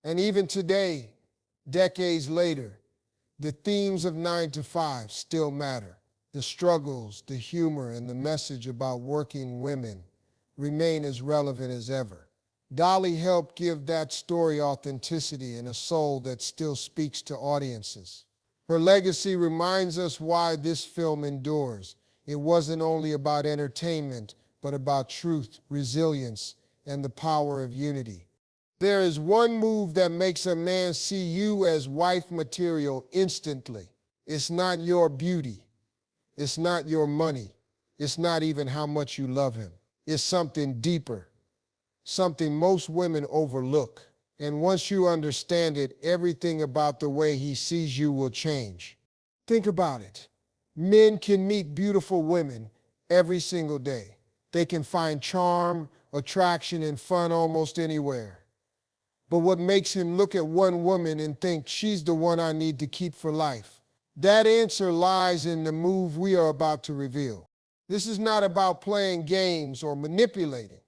And even today, decades later, the themes of 9 to 5 still matter. The struggles, the humor, and the message about working women remain as relevant as ever. Dolly helped give that story authenticity and a soul that still speaks to audiences. Her legacy reminds us why this film endures. It wasn't only about entertainment, but about truth, resilience, and the power of unity. There is one move that makes a man see you as wife material instantly. It's not your beauty. It's not your money. It's not even how much you love him. It's something deeper, something most women overlook. And once you understand it, everything about the way he sees you will change. Think about it. Men can meet beautiful women every single day. They can find charm, attraction, and fun almost anywhere. But what makes him look at one woman and think she's the one I need to keep for life? That answer lies in the move we are about to reveal. This is not about playing games or manipulating.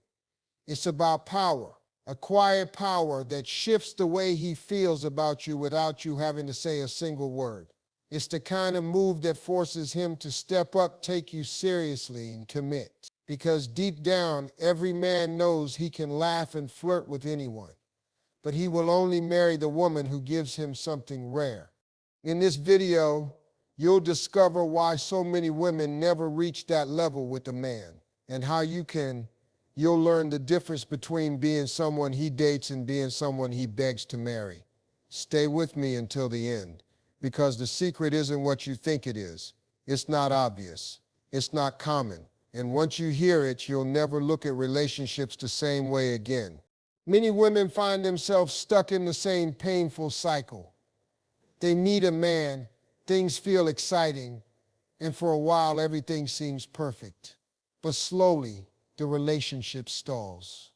It's about power, a quiet power that shifts the way he feels about you without you having to say a single word. It's the kind of move that forces him to step up, take you seriously, and commit. Because deep down, every man knows he can laugh and flirt with anyone, but he will only marry the woman who gives him something rare. In this video, you'll discover why so many women never reach that level with a man, and how you'll learn the difference between being someone he dates and being someone he begs to marry. Stay with me until the end, because the secret isn't what you think it is. It's not obvious. It's not common. And once you hear it, you'll never look at relationships the same way again. Many women find themselves stuck in the same painful cycle. They meet a man, things feel exciting, and for a while everything seems perfect. But slowly, the relationship stalls.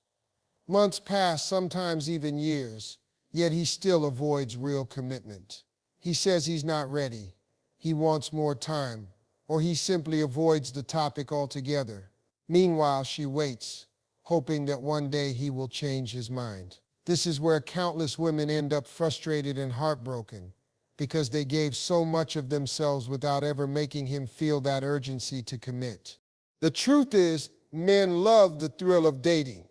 Months pass, sometimes even years, yet he still avoids real commitment. He says he's not ready, he wants more time, or he simply avoids the topic altogether. Meanwhile, she waits, hoping that one day he will change his mind. This is where countless women end up frustrated and heartbroken, because they gave so much of themselves without ever making him feel that urgency to commit. The truth is, men love the thrill of dating.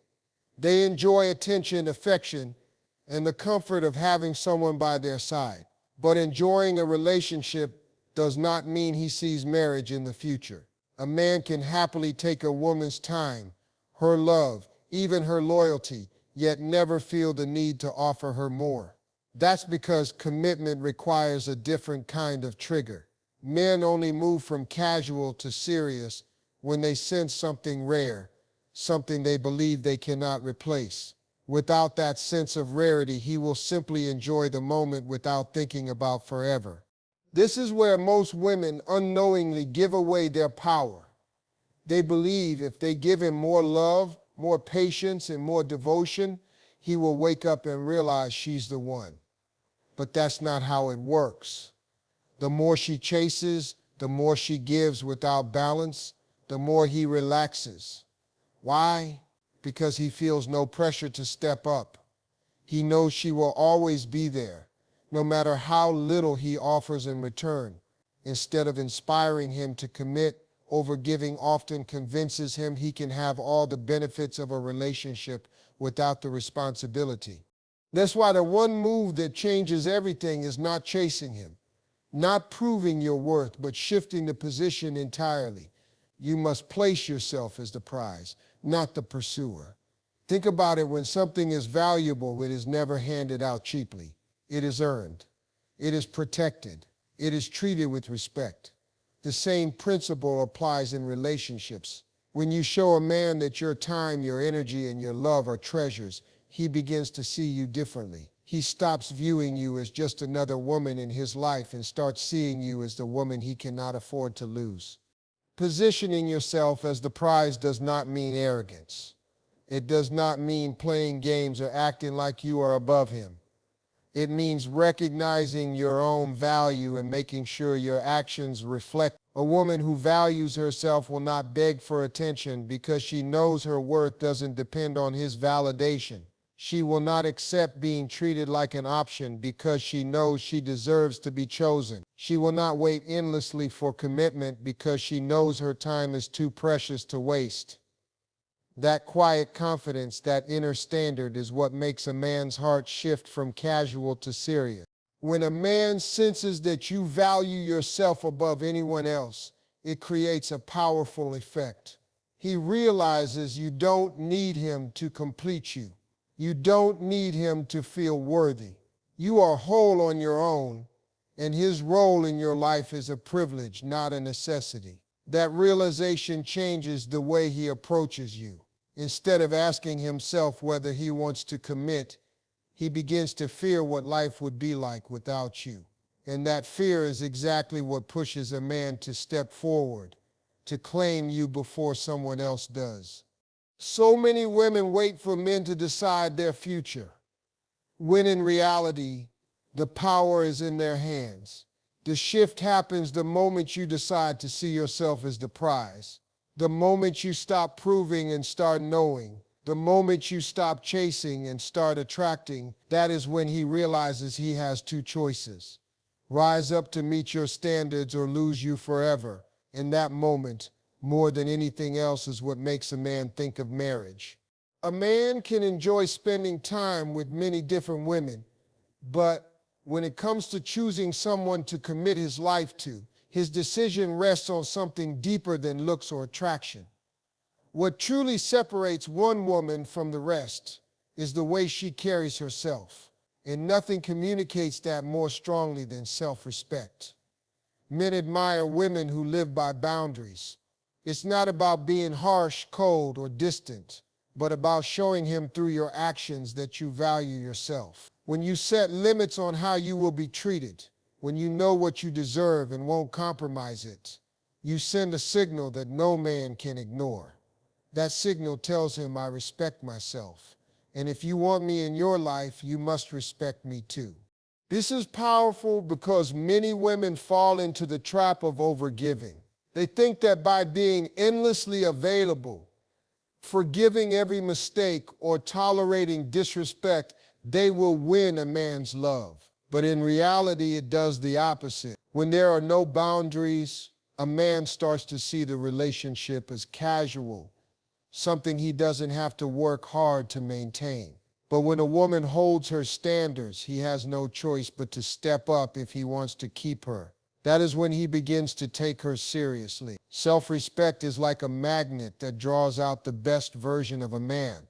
They enjoy attention, affection, and the comfort of having someone by their side. But enjoying a relationship does not mean he sees marriage in the future. A man can happily take a woman's time, her love, even her loyalty, yet never feel the need to offer her more. That's because commitment requires a different kind of trigger. Men only move from casual to serious when they sense something rare, something they believe they cannot replace. Without that sense of rarity, he will simply enjoy the moment without thinking about forever. This is where most women unknowingly give away their power. They believe if they give him more love, more patience, and more devotion, he will wake up and realize she's the one. But that's not how it works. The more she chases, the more she gives without balance, the more he relaxes. Why? Because he feels no pressure to step up. He knows she will always be there, no matter how little he offers in return. Instead of inspiring him to commit, overgiving often convinces him he can have all the benefits of a relationship without the responsibility. That's why the one move that changes everything is not chasing him, not proving your worth, but shifting the position entirely. You must place yourself as the prize, not the pursuer. Think about it: when something is valuable, it is never handed out cheaply. It is earned. It is protected. It is treated with respect. The same principle applies in relationships. When you show a man that your time, your energy, and your love are treasures, he begins to see you differently. He stops viewing you as just another woman in his life and starts seeing you as the woman he cannot afford to lose. Positioning yourself as the prize does not mean arrogance. It does not mean playing games or acting like you are above him. It means recognizing your own value and making sure your actions reflect. A woman who values herself will not beg for attention because she knows her worth doesn't depend on his validation. She will not accept being treated like an option because she knows she deserves to be chosen. She will not wait endlessly for commitment because she knows her time is too precious to waste. That quiet confidence, that inner standard, is what makes a man's heart shift from casual to serious. When a man senses that you value yourself above anyone else, it creates a powerful effect. He realizes you don't need him to complete you. You don't need him to feel worthy. You are whole on your own, and his role in your life is a privilege, not a necessity. That realization changes the way he approaches you. Instead of asking himself whether he wants to commit, he begins to fear what life would be like without you. And that fear is exactly what pushes a man to step forward, to claim you before someone else does. So many women wait for men to decide their future, when in reality, the power is in their hands. The shift happens the moment you decide to see yourself as the prize. The moment you stop proving and start knowing. The moment you stop chasing and start attracting, that is when he realizes he has two choices. Rise up to meet your standards or lose you forever. In that moment, more than anything else, is what makes a man think of marriage. A man can enjoy spending time with many different women, but when it comes to choosing someone to commit his life to, his decision rests on something deeper than looks or attraction. What truly separates one woman from the rest is the way she carries herself, and nothing communicates that more strongly than self-respect. Men admire women who live by boundaries. It's not about being harsh, cold, or distant, but about showing him through your actions that you value yourself. When you set limits on how you will be treated, when you know what you deserve and won't compromise it, you send a signal that no man can ignore. That signal tells him, I respect myself. And if you want me in your life, you must respect me too. This is powerful because many women fall into the trap of overgiving. They think that by being endlessly available, forgiving every mistake, or tolerating disrespect, they will win a man's love. But in reality, it does the opposite. When there are no boundaries, a man starts to see the relationship as casual, something he doesn't have to work hard to maintain. But when a woman holds her standards, he has no choice but to step up if he wants to keep her. That is when he begins to take her seriously. Self-respect is like a magnet that draws out the best version of a man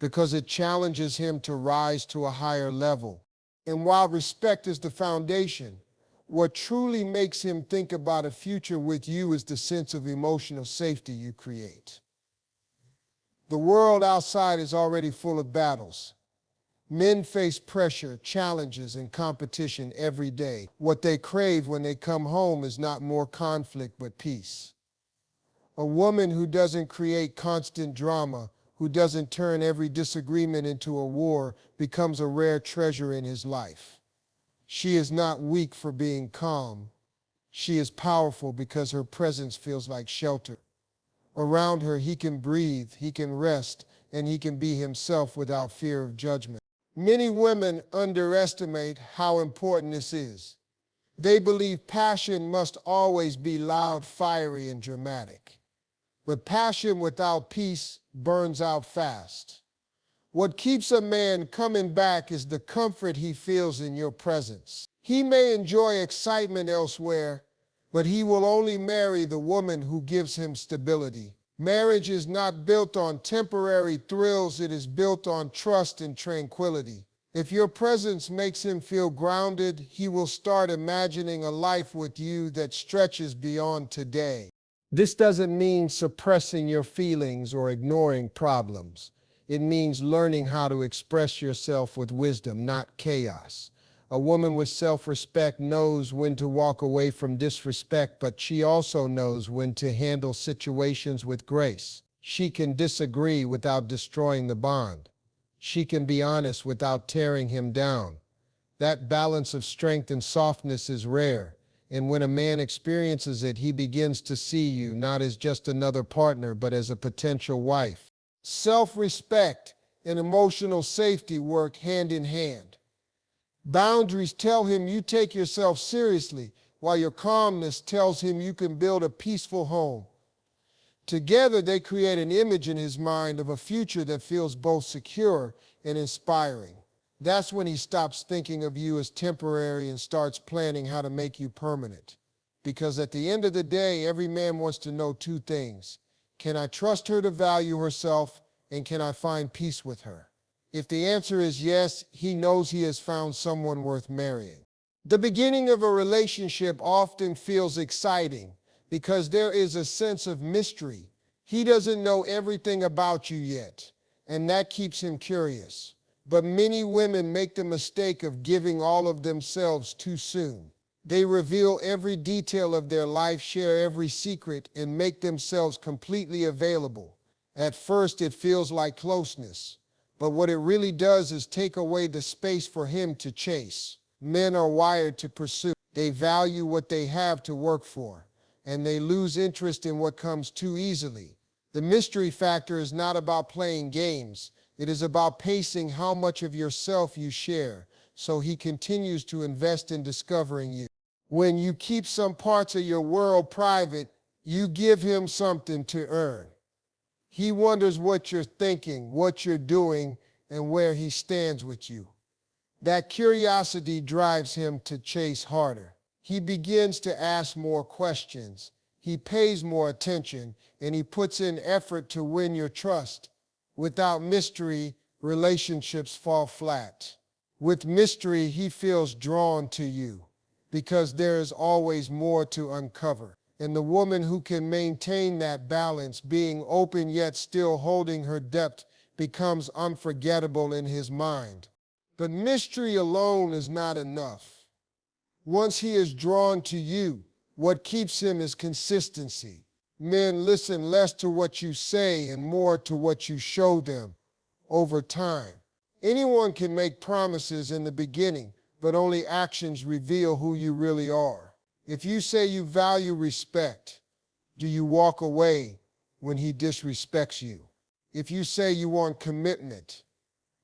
because it challenges him to rise to a higher level. And while respect is the foundation, what truly makes him think about a future with you is the sense of emotional safety you create. The world outside is already full of battles. Men face pressure, challenges, and competition every day. What they crave when they come home is not more conflict, but peace. A woman who doesn't create constant drama, who doesn't turn every disagreement into a war, becomes a rare treasure in his life. She is not weak for being calm. She is powerful because her presence feels like shelter. Around her, he can breathe, he can rest, and he can be himself without fear of judgment. Many women underestimate how important this is. They believe passion must always be loud, fiery, and dramatic. But passion without peace burns out fast. What keeps a man coming back is the comfort he feels in your presence. He may enjoy excitement elsewhere, but he will only marry the woman who gives him stability. Marriage is not built on temporary thrills, it is built on trust and tranquility. If your presence makes him feel grounded, he will start imagining a life with you that stretches beyond today. This doesn't mean suppressing your feelings or ignoring problems. It means learning how to express yourself with wisdom, not chaos. A woman with self-respect knows when to walk away from disrespect, but she also knows when to handle situations with grace. She can disagree without destroying the bond. She can be honest without tearing him down. That balance of strength and softness is rare, and when a man experiences it, he begins to see you not as just another partner, but as a potential wife. Self-respect and emotional safety work hand in hand. Boundaries tell him you take yourself seriously, while your calmness tells him you can build a peaceful home. Together, they create an image in his mind of a future that feels both secure and inspiring. That's when he stops thinking of you as temporary and starts planning how to make you permanent. Because at the end of the day, every man wants to know two things. Can I trust her to value herself, and can I find peace with her? If the answer is yes, he knows he has found someone worth marrying. The beginning of a relationship often feels exciting because there is a sense of mystery. He doesn't know everything about you yet, and that keeps him curious. But many women make the mistake of giving all of themselves too soon. They reveal every detail of their life, share every secret, and make themselves completely available. At first, it feels like closeness, but what it really does is take away the space for him to chase. Men are wired to pursue. They value what they have to work for, and they lose interest in what comes too easily. The mystery factor is not about playing games. It is about pacing how much of yourself you share, so he continues to invest in discovering you. When you keep some parts of your world private, you give him something to earn. He wonders what you're thinking, what you're doing, and where he stands with you. That curiosity drives him to chase harder. He begins to ask more questions. He pays more attention, and he puts in effort to win your trust. Without mystery, relationships fall flat. With mystery, he feels drawn to you because there is always more to uncover. And the woman who can maintain that balance, being open yet still holding her depth, becomes unforgettable in his mind. But mystery alone is not enough. Once he is drawn to you, what keeps him is consistency. Men listen less to what you say and more to what you show them over time. Anyone can make promises in the beginning, but only actions reveal who you really are. If you say you value respect, do you walk away when he disrespects you? If you say you want commitment,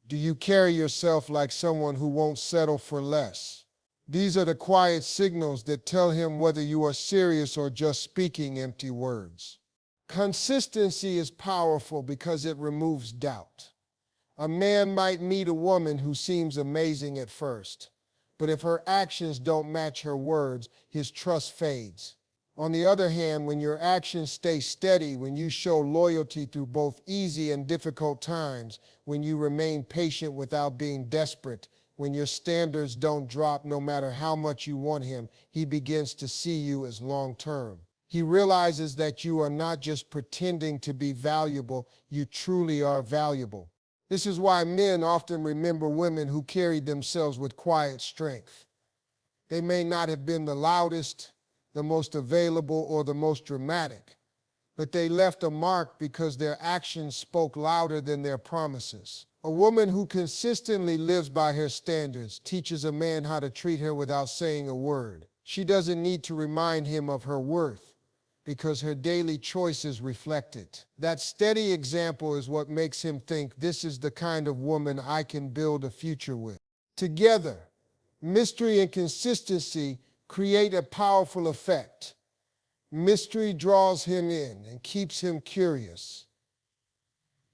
do you carry yourself like someone who won't settle for less? These are the quiet signals that tell him whether you are serious or just speaking empty words. Consistency is powerful because it removes doubt. A man might meet a woman who seems amazing at first, but if her actions don't match her words, his trust fades. On the other hand, when your actions stay steady, when you show loyalty through both easy and difficult times, when you remain patient without being desperate, when your standards don't drop no matter how much you want him, he begins to see you as long-term. He realizes that you are not just pretending to be valuable, you truly are valuable. This is why men often remember women who carried themselves with quiet strength. They may not have been the loudest, the most available, or the most dramatic, but they left a mark because their actions spoke louder than their promises. A woman who consistently lives by her standards teaches a man how to treat her without saying a word. She doesn't need to remind him of her worth because her daily choices reflect it. That steady example is what makes him think, this is the kind of woman I can build a future with. Together, mystery and consistency create a powerful effect. Mystery draws him in and keeps him curious.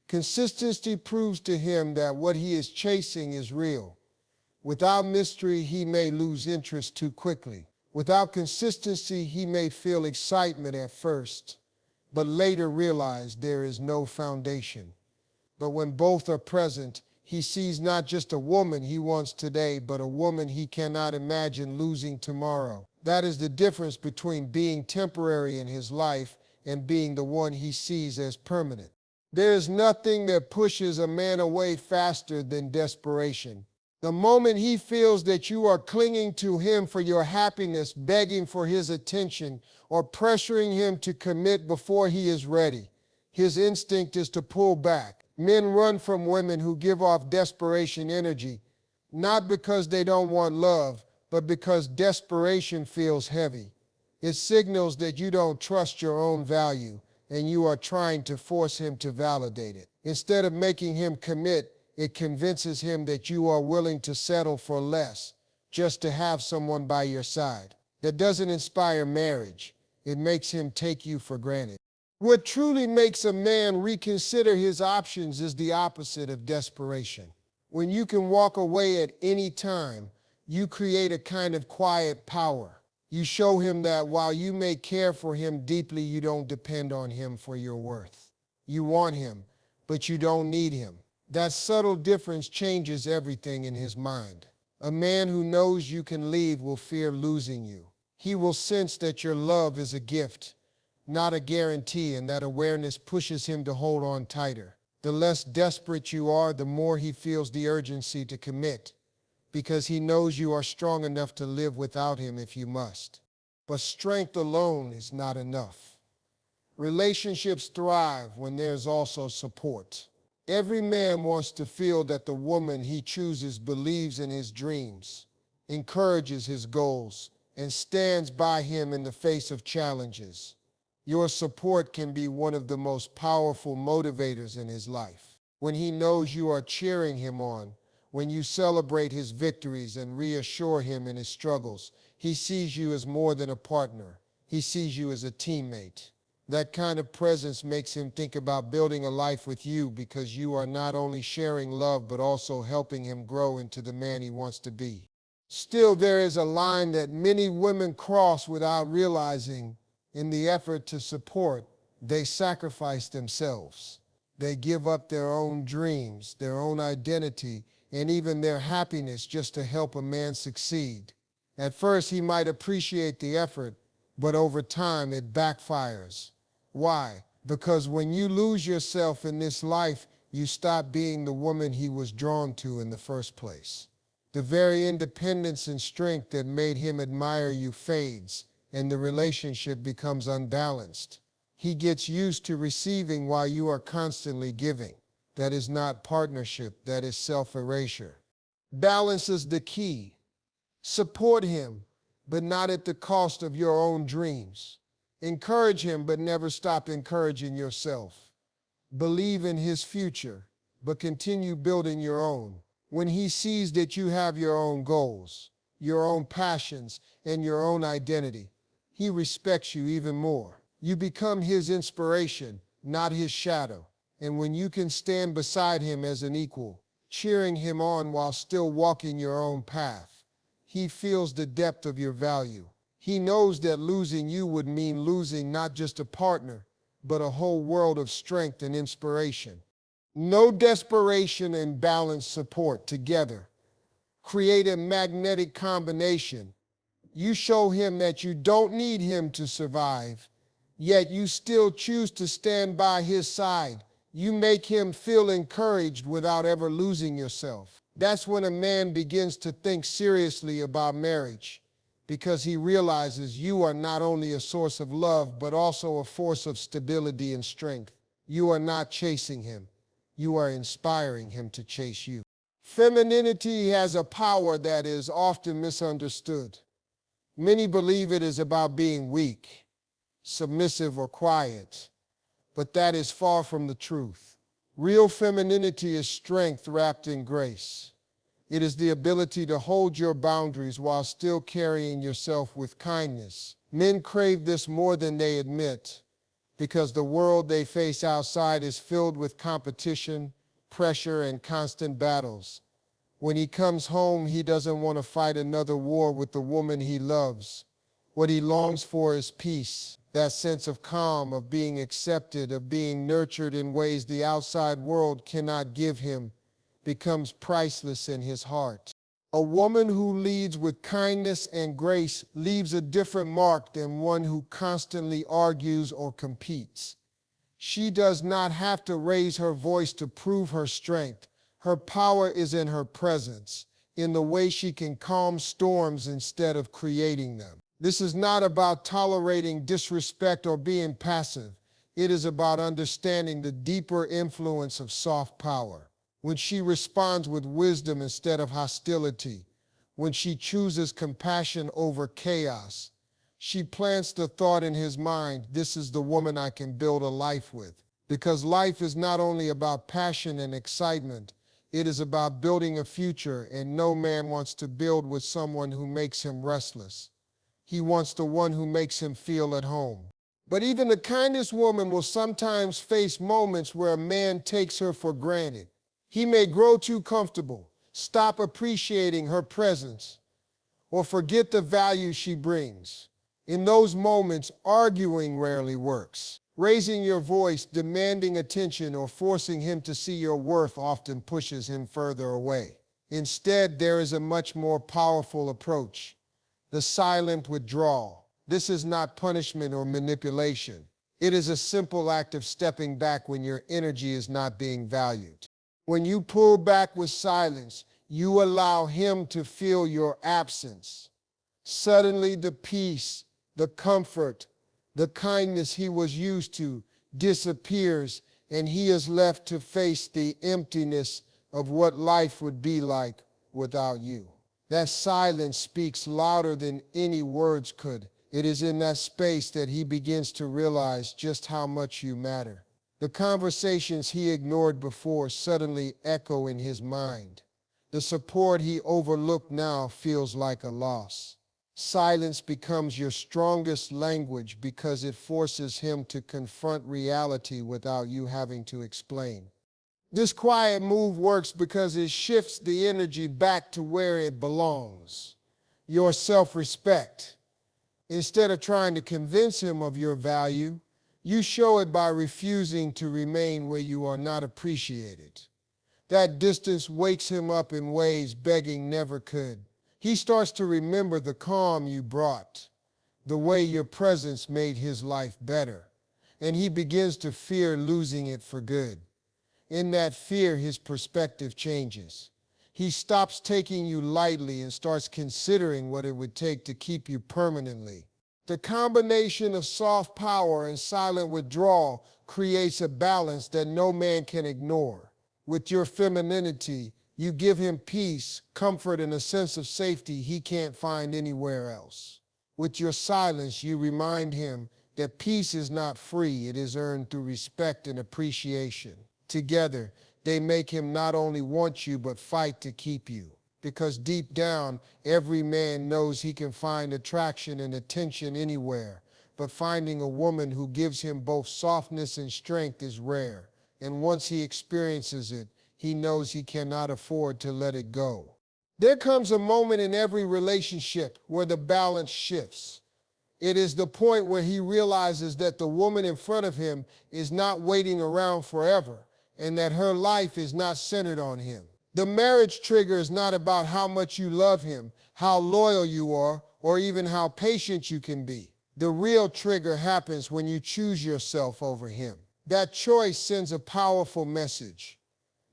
Consistency proves to him that what he is chasing is real. Without mystery, he may lose interest too quickly. Without consistency, he may feel excitement at first, but later realize there is no foundation. But when both are present, he sees not just a woman he wants today, but a woman he cannot imagine losing tomorrow. That is the difference between being temporary in his life and being the one he sees as permanent. There is nothing that pushes a man away faster than desperation. The moment he feels that you are clinging to him for your happiness, begging for his attention, or pressuring him to commit before he is ready, his instinct is to pull back. Men run from women who give off desperation energy, not because they don't want love, but because desperation feels heavy. It signals that you don't trust your own value, and you are trying to force him to validate it. Instead of making him commit, It convinces him that you are willing to settle for less just to have someone by your side. That doesn't inspire marriage. It makes him take you for granted. What truly makes a man reconsider his options is the opposite of desperation. When you can walk away at any time, you create a kind of quiet power. You show him that while you may care for him deeply, you don't depend on him for your worth. You want him, but you don't need him. That subtle difference changes everything in his mind. A man who knows you can leave will fear losing you. He will sense that your love is a gift, not a guarantee, and that awareness pushes him to hold on tighter. The less desperate you are, the more he feels the urgency to commit, because he knows you are strong enough to live without him if you must. But strength alone is not enough. Relationships thrive when there's also support. Every man wants to feel that the woman he chooses believes in his dreams, encourages his goals, and stands by him in the face of challenges. Your support can be one of the most powerful motivators in his life. When he knows you are cheering him on, when you celebrate his victories and reassure him in his struggles, he sees you as more than a partner. He sees you as a teammate. That kind of presence makes him think about building a life with you, because you are not only sharing love but also helping him grow into the man he wants to be. Still, there is a line that many women cross without realizing. In the effort to support, they sacrifice themselves. They give up their own dreams, their own identity, and even their happiness just to help a man succeed. At first, he might appreciate the effort, but over time it backfires. Why? Because when you lose yourself in this life, you stop being the woman he was drawn to in the first place. The very independence and strength that made him admire you fades, and the relationship becomes unbalanced. He gets used to receiving while you are constantly giving. That is not partnership, that is self-erasure. Balance is the key. Support him, but not at the cost of your own dreams. Encourage him, but never stop encouraging yourself. Believe in his future, but continue building your own. When he sees that you have your own goals, your own passions, and your own identity, he respects you even more. You become his inspiration, not his shadow. And when you can stand beside him as an equal, cheering him on while still walking your own path, he feels the depth of your value. He knows that losing you would mean losing not just a partner, but a whole world of strength and inspiration. No desperation and balanced support together create a magnetic combination. You show him that you don't need him to survive, yet you still choose to stand by his side. You make him feel encouraged without ever losing yourself. That's when a man begins to think seriously about marriage, because he realizes you are not only a source of love, but also a force of stability and strength. You are not chasing him. You are inspiring him to chase you. Femininity has a power that is often misunderstood. Many believe it is about being weak, submissive, or quiet, but that is far from the truth. Real femininity is strength wrapped in grace. It is the ability to hold your boundaries while still carrying yourself with kindness. Men crave this more than they admit, because the world they face outside is filled with competition, pressure, and constant battles. When he comes home, he doesn't want to fight another war with the woman he loves. What he longs for is peace, that sense of calm, of being accepted, of being nurtured in ways the outside world cannot give him, becomes priceless in his heart. A woman who leads with kindness and grace leaves a different mark than one who constantly argues or competes. She does not have to raise her voice to prove her strength. Her power is in her presence, in the way she can calm storms instead of creating them. This is not about tolerating disrespect or being passive. It is about understanding the deeper influence of soft power. When she responds with wisdom instead of hostility, when she chooses compassion over chaos, she plants the thought in his mind, this is the woman I can build a life with. Because life is not only about passion and excitement, It is about building a future, and no man wants to build with someone who makes him restless. He wants the one who makes him feel at home. But even the kindest woman will sometimes face moments where a man takes her for granted. He may grow too comfortable, stop appreciating her presence, or forget the value she brings. In those moments, arguing rarely works. Raising your voice, demanding attention, or forcing him to see your worth often pushes him further away. Instead, there is a much more powerful approach: the silent withdrawal. This is not punishment or manipulation. It is a simple act of stepping back when your energy is not being valued. When you pull back with silence, you allow him to feel your absence. Suddenly, the peace, the comfort, the kindness he was used to disappears, and he is left to face the emptiness of what life would be like without you. That silence speaks louder than any words could. It is in that space that he begins to realize just how much you matter. The conversations he ignored before suddenly echo in his mind. The support he overlooked now feels like a loss. Silence becomes your strongest language because it forces him to confront reality without you having to explain. This quiet move works because it shifts the energy back to where it belongs: your self-respect. Instead of trying to convince him of your value, you show it by refusing to remain where you are not appreciated. That distance wakes him up in ways begging never could. He starts to remember the calm you brought, the way your presence made his life better, and he begins to fear losing it for good. In that fear, his perspective changes. He stops taking you lightly and starts considering what it would take to keep you permanently. The combination of soft power and silent withdrawal creates a balance that no man can ignore. With your femininity, you give him peace, comfort, and a sense of safety he can't find anywhere else. With your silence, you remind him that peace is not free, it is earned through respect and appreciation. Together, they make him not only want you, but fight to keep you. Because deep down, every man knows he can find attraction and attention anywhere. But finding a woman who gives him both softness and strength is rare. And once he experiences it, he knows he cannot afford to let it go. There comes a moment in every relationship where the balance shifts. It is the point where he realizes that the woman in front of him is not waiting around forever, and that her life is not centered on him. The marriage trigger is not about how much you love him, how loyal you are, or even how patient you can be. The real trigger happens when you choose yourself over him. That choice sends a powerful message.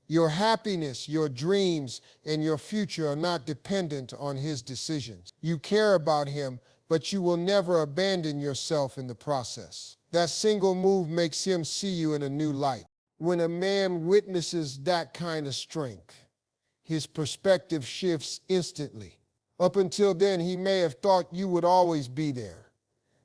Your happiness, your dreams, and your future are not dependent on his decisions. You care about him, but you will never abandon yourself in the process. That single move makes him see you in a new light. When a man witnesses that kind of strength, his perspective shifts instantly. Up until then, he may have thought you would always be there,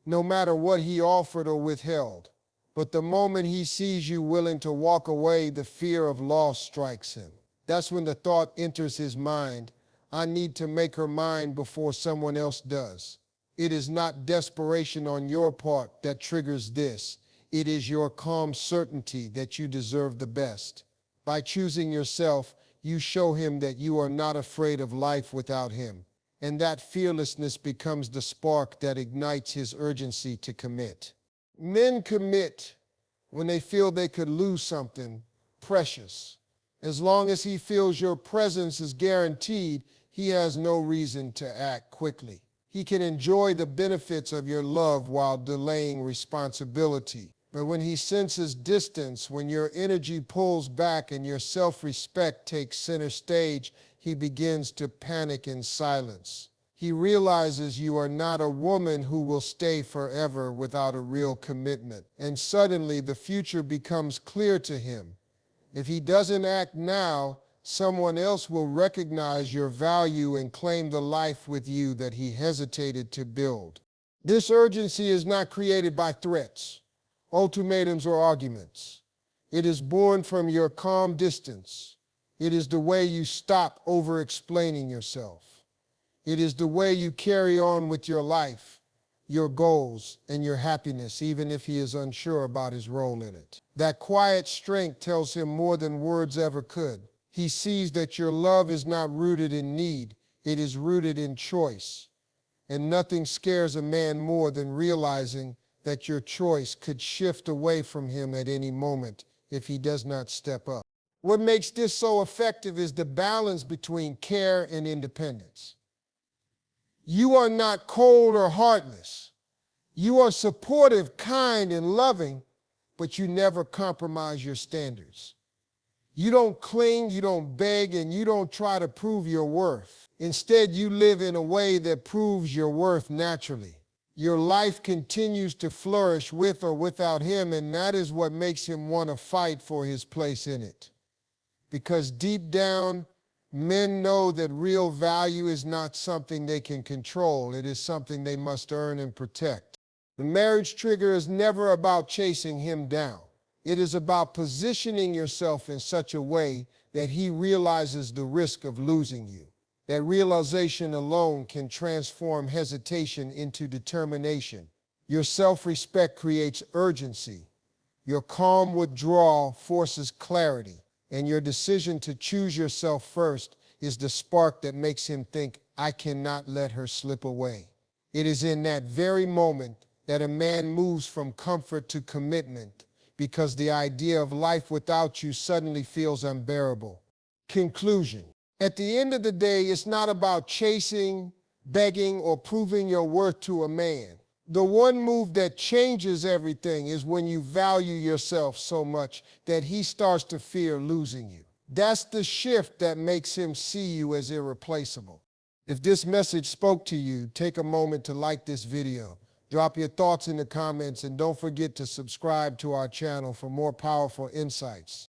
no matter what he offered or withheld. But the moment he sees you willing to walk away, the fear of loss strikes him. That's when the thought enters his mind: I need to make her mine before someone else does. It is not desperation on your part that triggers this. It is your calm certainty that you deserve the best. By choosing yourself, you show him that you are not afraid of life without him. And that fearlessness becomes the spark that ignites his urgency to commit. Men commit when they feel they could lose something precious. As long as he feels your presence is guaranteed, he has no reason to act quickly. He can enjoy the benefits of your love while delaying responsibility. But when he senses distance, when your energy pulls back and your self-respect takes center stage, he begins to panic in silence. He realizes you are not a woman who will stay forever without a real commitment. And suddenly the future becomes clear to him. If he doesn't act now, someone else will recognize your value and claim the life with you that he hesitated to build. This urgency is not created by threats, ultimatums, or arguments. It is born from your calm distance. It is the way you stop over-explaining yourself. It is the way you carry on with your life, your goals, and your happiness, even if he is unsure about his role in it. That quiet strength tells him more than words ever could. He sees that your love is not rooted in need, it is rooted in choice. And nothing scares a man more than realizing that your choice could shift away from him at any moment if he does not step up. What makes this so effective is the balance between care and independence. You are not cold or heartless. You are supportive, kind, and loving, but you never compromise your standards. You don't cling, you don't beg, and you don't try to prove your worth. Instead, you live in a way that proves your worth naturally. Your life continues to flourish with or without him, and that is what makes him want to fight for his place in it. Because deep down, men know that real value is not something they can control. It is something they must earn and protect. The marriage trigger is never about chasing him down. It is about positioning yourself in such a way that he realizes the risk of losing you. That realization alone can transform hesitation into determination. Your self-respect creates urgency. Your calm withdrawal forces clarity. And your decision to choose yourself first is the spark that makes him think, I cannot let her slip away. It is in that very moment that a man moves from comfort to commitment, because the idea of life without you suddenly feels unbearable. Conclusion. At the end of the day, it's not about chasing, begging, or proving your worth to a man. The one move that changes everything is when you value yourself so much that he starts to fear losing you. That's the shift that makes him see you as irreplaceable. If this message spoke to you, take a moment to like this video. Drop your thoughts in the comments, and don't forget to subscribe to our channel for more powerful insights.